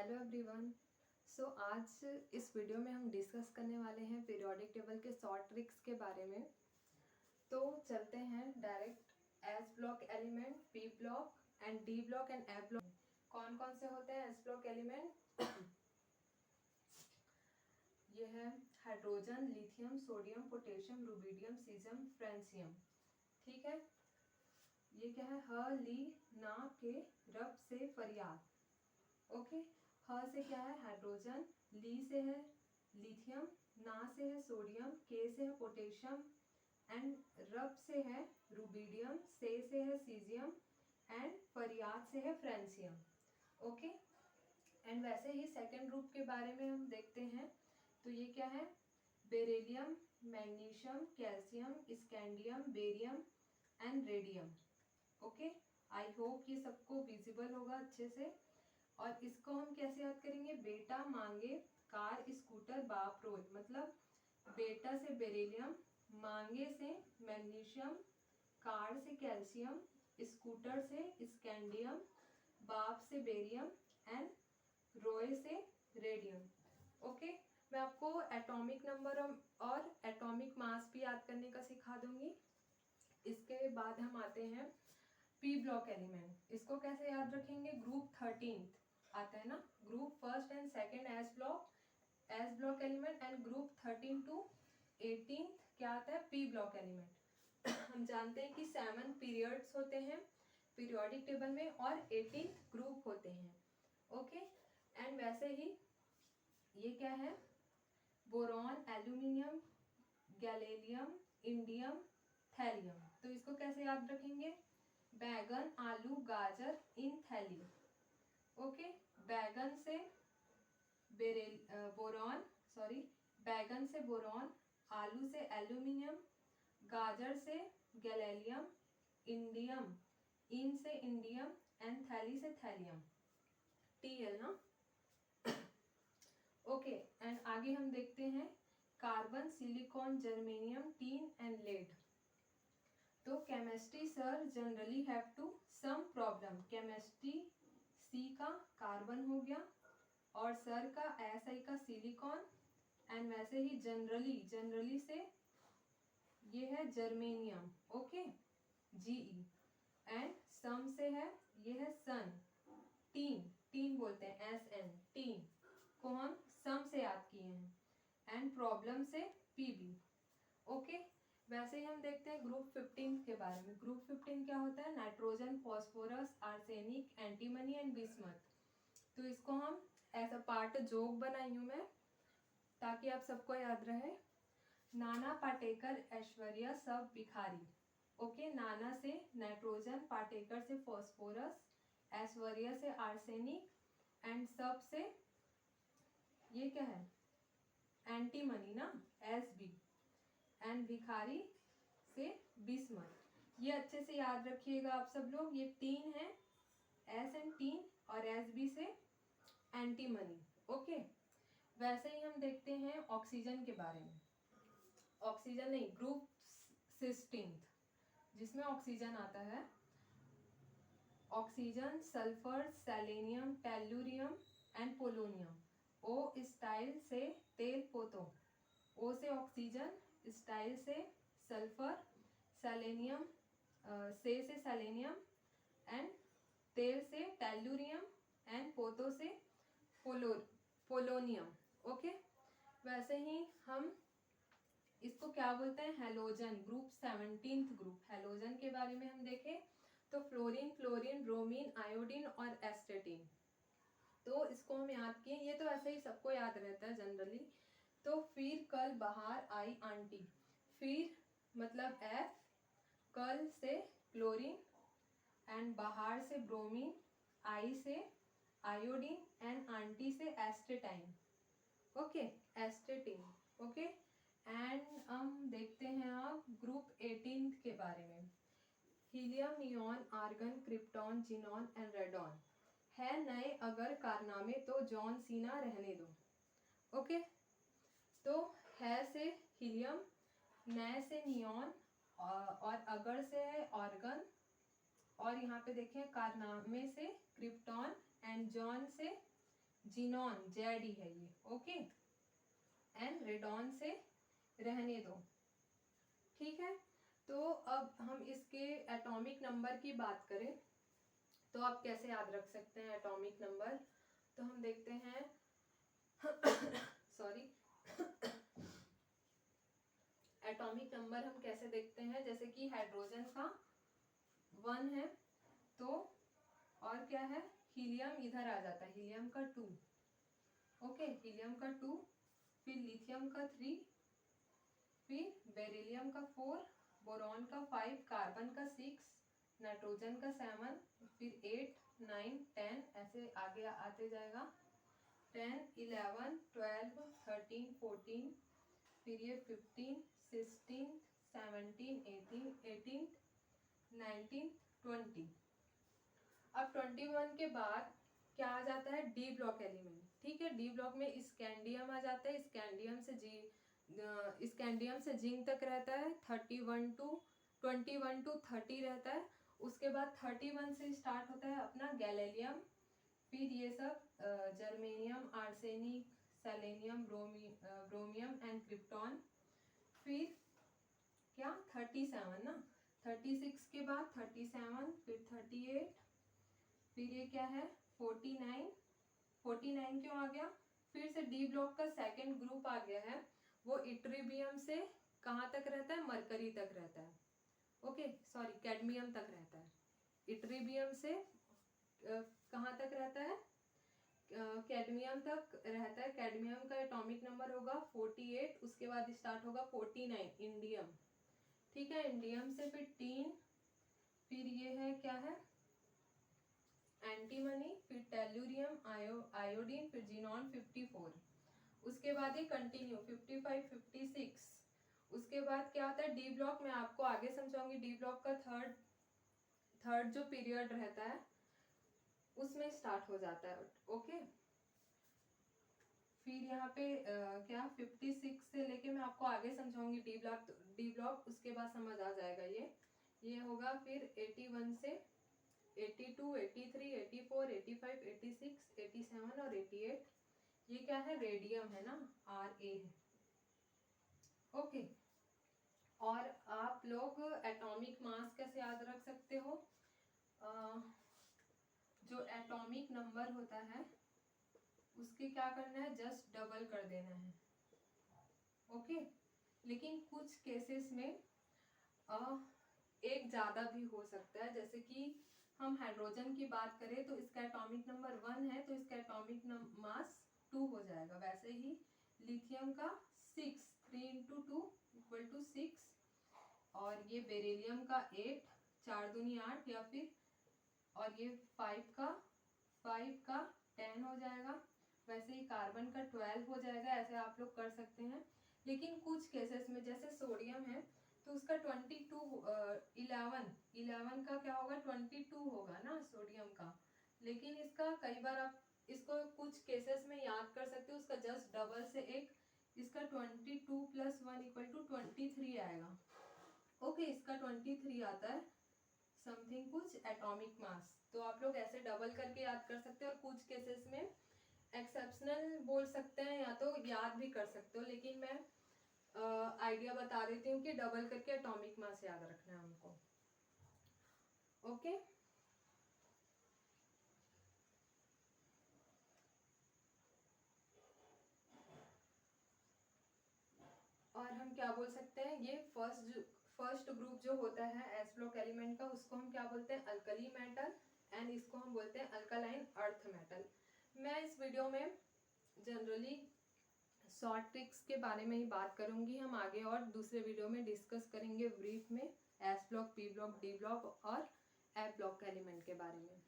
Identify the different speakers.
Speaker 1: Hello everyone. आज इस video में हम डिस्कस करने वाले हैं पीरियोडिक टेबल के शॉर्ट ट्रिक्स के बारे में। तो चलते हैं direct. S block element, P block and D block and F block कौन कौन से होते हैं? एस ब्लॉक एलिमेंट ये है hydrogen, lithium, sodium, potassium, rubidium, caesium, francium. ठीक है, ये क्या है? ह ली ना के रब से फरियाद। ओके, ह से क्या है? हाइड्रोजन, ली से है लिथियम, ना से है सोडियम, के से है पोटेशियम एंड रब से है रुबिडियम, से है सीजियम एंड फरियाद से है फ्रेंसियम। ओके, एंड वैसे ही सेकेंड ग्रुप के बारे में हम देखते हैं। तो ये क्या है? Beryllium, magnesium, calcium, scandium, barium and radium. Okay, I hope ये सबको विजिबल होगा अच्छे से। और इसको हम कैसे याद करेंगे? बेटा मांगे कार स्कूटर बाप रोए। मतलब बेटा से बेरिलियम, मांगे से मैग्नीशियम, कार से कैल्शियम, स्कूटर से स्कैंडियम, बाप से बेरियम एंड रोए से रेडियम। ओके, मैं आपको एटॉमिक नंबर और एटॉमिक मास भी याद करने का सिखा दूंगी। इसके बाद हम आते हैं पी ब्लॉक एलिमेंट। इसको कैसे याद रखेंगे? ग्रुप 13 आता है ना, group first and second S block element and group 13 to 18 क्या आता है? P block element. हम जानते हैं कि 7 पीरियड्स होते हैं पीरियोडिक टेबल में और 18 ग्रुप होते हैं। ओके, एंड वैसे ही ये क्या है? Boron, aluminium, gallium, indium, thallium. तो इसको कैसे याद रखेंगे? बैगन, आलू, गाजर इन थैली। ओके, बैगन से बोरॉन, बैगन से बोरॉन, आलू से एल्यूमिनियम, गाजर से गैलेलियम, इंडियम, इन से इंडियम एंड थैली से थैलियम। टीएल ना। ओके, एंड आगे हम देखते हैं carbon, silicon, germanium, tin and lead. तो chemistry sir generally have to some problem. Chemistry C का कार्बन हो गया और सर का एसआई का सिलिकॉन एंड वैसे ही जनरली से ये है जर्मेनियम। ओके, जीई एंड सम से है ये है सन। टीन बोलते हैं एस एन, टीन को हम सम से याद किए हैं एंड प्रॉब्लम से पीबी। ओके, वैसे ही हम देखते हैं ग्रुप 15 के बारे में। ग्रुप 15 क्या होता है? Nitrogen, phosphorus, arsenic, antimony and bismuth. तो इसको हम ऐसा पार्ट जोक बनाई हूं मैं ताकि आप सबको याद रहे। नाना पाटेकर, ऐश्वर्या सब भिखारी। ओके, नाना से नाइट्रोजन, पाटेकर से फॉस्फोरस, ऐश्वर्या से आर्सेनिक एंड सब से ये क्या है? एंटीमनी ना, एस बी एंड भिखारी से बिस्मथ। ये अच्छे से याद रखिएगा आप सब लोग। ये 3 है, एस एंड टीन और एस बी से एंटीमनी। ओके, वैसे ही हम देखते हैं ऑक्सीजन के बारे में। ऑक्सीजन नहीं, ग्रुप 16 जिसमें ऑक्सीजन आता है। Oxygen, sulphur, selenium, tellurium and polonium. O style से तेल पोतो। ओ से ऑक्सीजन, स्टाइल से सल्फर, सेलेनियम से सेलेनियम एंड तेल से टेल्लुरियम एंड पोतो से पोलोनियम। ओके, वैसे ही हम इसको क्या बोलते हैं? हेलोजन। ग्रुप 17 ग्रुप हेलोजन के बारे में हम देखें तो फ्लोरीन, क्लोरीन, ब्रोमीन, आयोडीन और एस्टेटिन। तो इसको हम याद किए, ये तो ऐसे ही सबको याद रहता है जनरली। तो फिर कल बाहर आई आंटी। फिर मतलब एफ, कल से क्लोरीन एंड बाहर से ब्रोमीन, आई से आयोडीन एंड आंटी से astatine. Okay, astatine. Okay, and हम देखते हैं अब ग्रुप 18 के बारे में। Helium, neon, argon, krypton, xenon and radon. है नए अगर कारनामे तो जॉन सीना रहने दो। ओके, तो है से हीलियम, नए से नियॉन और अगर से है ऑर्गन और यहाँ पे देखें कारनामे से क्रिप्टॉन एंड जॉन से जीनॉन जेडी है ये, ओके। एंड रेडॉन से रहने दो, ठीक है। तो अब हम इसके एटॉमिक नंबर की बात करें तो आप कैसे याद रख सकते हैं एटॉमिक नंबर। तो हम देखते हैं सॉरी एटॉमिक नंबर हम कैसे देखते हैं, जैसे कि हाइड्रोजन का 1 है, तो और क्या है, हीलियम इधर आ जाता है, हीलियम का 2, ओके, हीलियम का 2, फिर लिथियम का 3, फिर बेरिलियम का 4, बोरॉन का 5, कार्बन का 6, नाइट्रोजन का 7, फिर 8, 9, 10 ऐसे आगे आते जाएगा, 10, 11, 12, 13, 14, फिर ये 15, 16, 17, 18, 18, 19, 20। अब 21 के बाद क्या आ जाता है, डी ब्लॉक एलिमेंट, ठीक है। डी ब्लॉक में स्कैंडियम आ जाता है, स्कैंडियम से जिंक तक रहता है, 21 टू 30 रहता है। उसके बाद 31 से स्टार्ट होता है अपना गैलेलियम, फिर ये सब germanium, arsenic, selenium, ब्रोमियम and krypton, फिर क्या 37 ना, 36 के बाद 37, फिर 38, फिर ये क्या है 49, 49 क्यों आ गया, फिर से डी ब्लॉक का सेकंड ग्रुप आ गया है, वो इट्रीबियम से कहाँ तक रहता है, मरकरी तक रहता है, ओके सॉरी कैडमियम तक रहता है, इट्रीबियम से कहाँ तक रहता है, कैडमियम तक रहता है। कैडमियम का एटॉमिक नंबर होगा 48, उसके बाद स्टार्ट होगा 49 इंडियम, ठीक है। इंडियम से फिर टीन, फिर ये है क्या है एंटीमनी, फिर टेल्यूरियम, आयोडीन, फिर जीनॉन 54, उसके बाद ये कंटिन्यू 55, 56, उसके बाद क्या होता है डी ब्लॉक, मैं आपको आगे समझाऊंगी। डी ब्लॉक का थर्ड जो पीरियड रहता है उसमें स्टार्ट हो जाता है, ओके। फिर यहाँ पे क्या 56 से लेके मैं आपको आगे समझाऊंगी डी ब्लॉक उसके बाद समझ आ जाएगा ये होगा। फिर 81 से 82, 83, 84, 85, 86, 87 और 88, ये क्या है रेडियम है ना, RA है, ओके। और आप लोग एटॉमिक मास कैसे याद रख सकते हो, जो एटॉमिक नंबर होता है उसके क्या करना है, जस्ट डबल कर देना है, ओके। लेकिन कुछ केसेस में एक ज़्यादा भी हो सकता है, जैसे कि हम हाइड्रोजन की बात करें तो इसका एटॉमिक नंबर 1 है तो इसका एटॉमिक मास 2 हो जाएगा। वैसे ही लिथियम का 6, 3 × 2 = 6, और ये बेरिलियम का 8, 4 दूनी 8, या फिर और ये 5 का 10 हो जाएगा। वैसे ही कार्बन का 12 हो जाएगा, ऐसे आप लोग कर सकते हैं। लेकिन कुछ केसेस में जैसे सोडियम है तो उसका 11 का क्या होगा 22 होगा ना सोडियम का, लेकिन इसका कई बार आप इसको कुछ केसेस में याद कर सकते हो, उसका जस्ट डबल से इसका 22 + 1 = 23 आएगा, ओके। इसका 23 आता है समथिंग कुछ एटॉमिक मास, तो आप लोग ऐसे डबल करके याद कर सकते हो। और कुछ केसेस में एक्सेप्शनल बोल सकते हैं या तो याद भी कर सकते हो, लेकिन मैं आइडिया बता देती हूँ कि डबल करके एटॉमिक मास याद रखना है हमको, ओके। और हम क्या बोल सकते हैं, ये फर्स्ट ग्रुप जो होता है एस ब्लॉक एलिमेंट का, उसको हम क्या बोलते हैं अल्कली मेटल, एंड इसको हम बोलते हैं अल्कालाइन अर्थ मेटल। मैं इस वीडियो में जनरली शॉर्ट ट्रिक्स के बारे में ही बात करूंगी, हम आगे और दूसरे वीडियो में डिस्कस करेंगे ब्रीफ में S block, P block, D block और एफ ब्लॉक एलिमेंट के बारे में।